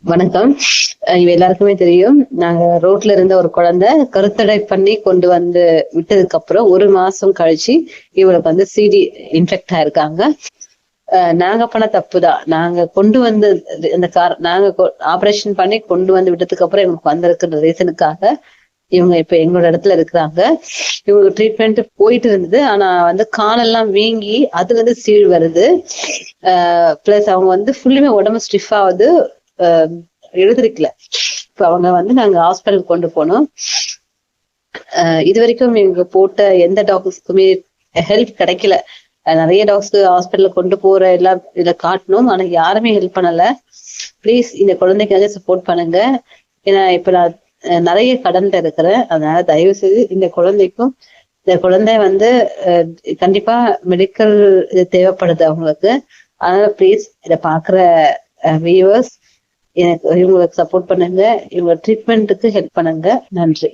வணக்கம். இவ எல்லாருக்குமே தெரியும். நாங்க ரோட்ல இருந்த ஒரு குழந்தை கருத்தடை பண்ணி கொண்டு வந்து விட்டதுக்கு அப்புறம் 1 மாசம் கழிச்சு இவளுக்கு வந்து சிடி இன்ஃபெக்ட் ஆயிருக்காங்க. நாங்க பண்ண தப்புதான். நாங்க கொண்டு வந்து இந்த நாங்க ஆபரேஷன் பண்ணி கொண்டு வந்து விட்டதுக்கு அப்புறம் இவங்களுக்கு வந்திருக்கிற ரீசனுக்காக இவங்க இப்ப எங்களோட இடத்துல இருக்கிறாங்க. இவங்க ட்ரீட்மெண்ட் போயிட்டு இருந்தது. ஆனா வந்து காலெல்லாம் வீங்கி அதுல இருந்து சீழ் வருது. பிளஸ் அவங்க வந்து ஃபுல்லுமே உடம்பு ஸ்டிஃப் ஆகுது. எழுதிருக்கல. இப்ப அவங்க வந்து நாங்க ஹாஸ்பிட்டல் கொண்டு போனோம். இது வரைக்கும் இவங்க போட்ட எந்த டாக்டர்ஸ்க்குமே ஹெல்ப் கிடைக்கல. நிறைய டாக்டர்ஸ் ஹாஸ்பிட்டல்ல கொண்டு போற எல்லாம் இதை காட்டணும். ஆனா யாருமே ஹெல்ப் பண்ணல. பிளீஸ் இந்த குழந்தைக்கு வந்து சப்போர்ட் பண்ணுங்க. ஏன்னா இப்ப நான் நிறைய கடன்ல இருக்கிறேன். அதனால தயவு செய்து இந்த குழந்தை வந்து கண்டிப்பா மெடிக்கல் இது தேவைப்படுது அவங்களுக்கு. அதனால பிளீஸ் இதை பாக்குற வியூவர்ஸ் எனக்கு இவங்களுக்கு சப்போர்ட் பண்ணுங்க. இவங்க ட்ரீட்மெண்ட்டுக்கு ஹெல்ப் பண்ணுங்க. நன்றி.